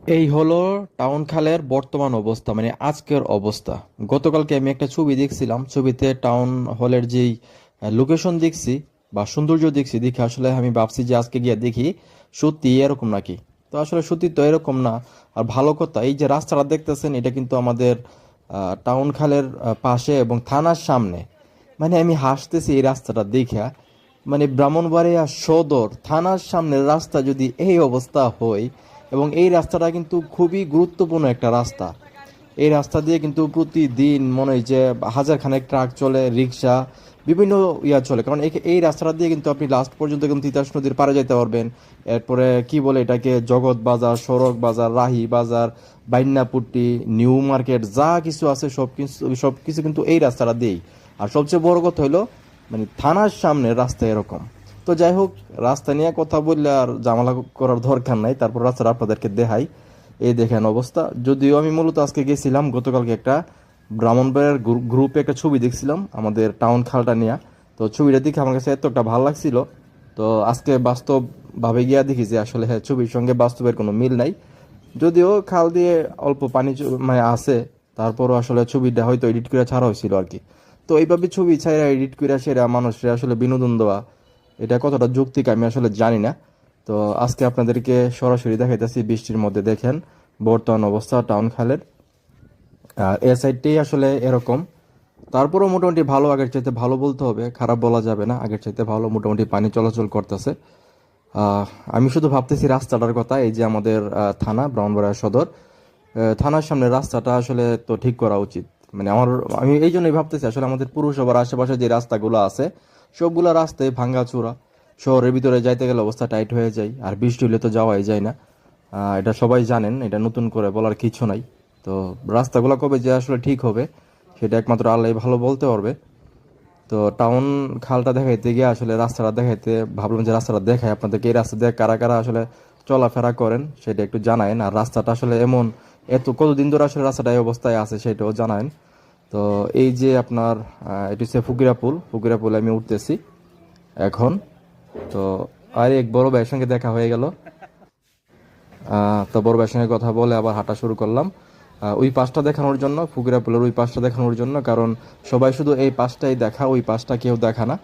এই হলো টাউন খালের বর্তমান অবস্থা, মানে আজকের অবস্থা। গতকালকে আমি একটা ছবি দেখছিলাম, ছবিতে টাউন হলের যেই লোকেশন দেখছি বা সৌন্দর্য দেখছি, দেখে আসলে আমি ভাবছি যে আজকে গিয়ে দেখি সত্যি এরকম নাকি। তো আসলে সত্যি তো এরকম না। আর ভালো কথা, এই যে রাস্তাটা দেখতেছেন এটা কিন্তু আমাদের টাউন খালের পাশে এবং থানার সামনে। মানে আমি হাসতেছি এই রাস্তাটা দেখা। মানে ব্রাহ্মণবাড়িয়া সদর থানার সামনের রাস্তা যদি এই অবস্থা হয়, এবং এই রাস্তাটা কিন্তু খুবই গুরুত্বপূর্ণ একটা রাস্তা। এই রাস্তা দিয়ে কিন্তু প্রতিদিন মনে হয় যে হাজার খানেক ট্রাক চলে, রিক্সা, বিভিন্ন চলে, কারণ এই রাস্তাটা দিয়ে কিন্তু আপনি লাস্ট পর্যন্ত কিন্তু তিতাস নদীর পাড়ে যেতে পারবেন। এরপরে কি বলে এটাকে, জগৎ বাজার, সড়ক বাজার, রাহি বাজার, বাইন্নাপুট্টি, নিউ মার্কেট, যা কিছু আছে সব কিছু কিন্তু এই রাস্তাটা দিয়েই। আর সবচেয়ে বড় কথা হলো মানে থানার সামনে রাস্তা এরকম। তো যাই হোক, রাস্তা নিয়ে কথা বললে আর ঝামেলা করার দরকার নাই, তারপর রাস্তাটা আপনাদেরকে দেখাই। এই দেখেন অবস্থা। যদিও আমি মূলত আজকে গেছিলাম, গতকালকে একটা ব্রাহ্মণবাড়িয়ার গ্রুপে একটা ছবি দেখছিলাম আমাদের টাউন খালটা নিয়ে। তো ছবিটা দেখে আমার কাছে এতটা ভালো লাগছিল। তো আজকে বাস্তবভাবে গিয়া দেখি যে আসলে হ্যাঁ, ছবির সঙ্গে বাস্তবের কোনো মিল নাই। যদিও খাল দিয়ে অল্প পানি মানে আছে, তারপরও আসলে ছবিটা হয়তো এডিট করে ছাড়া হয়েছিল আর কি। তো এইভাবে ছবি ছাড়া এডিট করে সেরা মানুষরা আসলে বিনোদন দেওয়া, এটা কতটা যৌক্তিক আমি আসলে জানি না। তো আজকে আপনাদেরকে সরাসরি দেখাইতেছি বৃষ্টির মধ্যে, দেখেন বর্তমান অবস্থা টাউন খালের। আর এ সাইডটাই আসলে এরকম। তারপরও মোটামুটি ভালো, আগের চাইতে ভালো বলতে হবে, খারাপ বলা যাবে না, আগের চাইতে ভালো, মোটামুটি পানি চলাচল করতেছে। আহ, আমি শুধু ভাবতেছি রাস্তাটার কথা, এই যে আমাদের থানা ব্রাহ্মণবাড়িয়া সদর থানার সামনে রাস্তাটা আসলে তো ঠিক করা উচিত। মানে আমি এই জন্যই ভাবতেছি আসলে আমাদের পুরসভার আশেপাশে যে রাস্তাগুলো আছে সবগুলো রাস্তায় ভাঙ্গাচোরা। শহরের ভিতরে যাইতে গেলে অবস্থা টাইট হয়ে যায়, আর বৃষ্টি হলে তো যাওয়াই যায় না। এটা সবাই জানেন, এটা নতুন করে বলার কিছু নাই। তো রাস্তাগুলো কবে যে আসলে ঠিক হবে সেটা একমাত্র আল্লাহ ভালো বলতে পারবে। তো টাউন খালটা দেখাইতে গিয়ে আসলে রাস্তাটা দেখাইতে ভাবলাম যে রাস্তাটা দেখাই আপনাদেরকে। এই রাস্তা দিয়ে কারা কারা আসলে চলাফেরা করেন সেটা একটু জানায়েন, আর রাস্তাটা আসলে এমন এত কতদিন ধরে আসলে রাস্তাটা এই অবস্থায় আছে সেটাও জানায়েন। তো এই যে আপনার এটি হচ্ছে ফুকিরা পুল আমি উঠতেছি এখন। তো আর এক বড় ভাইয়ের সঙ্গে দেখা হয়ে গেল। তো বড় ভাইয়ের সঙ্গে কথা বলে আবার হাঁটা শুরু করলাম ওই পাশটা দেখানোর জন্য, ফুকিরা পুলের ওই পাশটা দেখানোর জন্য, কারণ সবাই শুধু এই পাশটাই দেখা, ওই পাশটা কেউ দেখা না।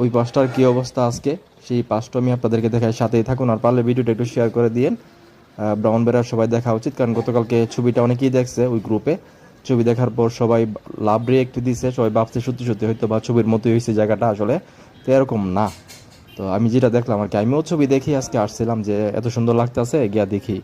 ওই পাশটার কি অবস্থা আজকে, সেই পাশটা আমি আপনাদেরকে দেখাই, সাথেই থাকুন। আর পারলে ভিডিওটা একটু শেয়ার করে দিয়েন। ব্রাউনবেরিয়ার সবাই দেখা উচিত, কারণ গতকালকে ছবিটা অনেকেই দেখছে ওই গ্রুপে। ছবি দেখার পর সবাই লাভ রিয়েক্ট দিছে, সবাই ভাবছে সত্যি সত্যি হয়তো বা ছবির মতোই হয়েছে জায়গাটা, আসলে তো এরকম না। তো আমি যেটা দেখলাম আর কি, আমিও ছবি দেখি আজকে আসছিলাম যে এত সুন্দর লাগতেছে, গিয়া দেখি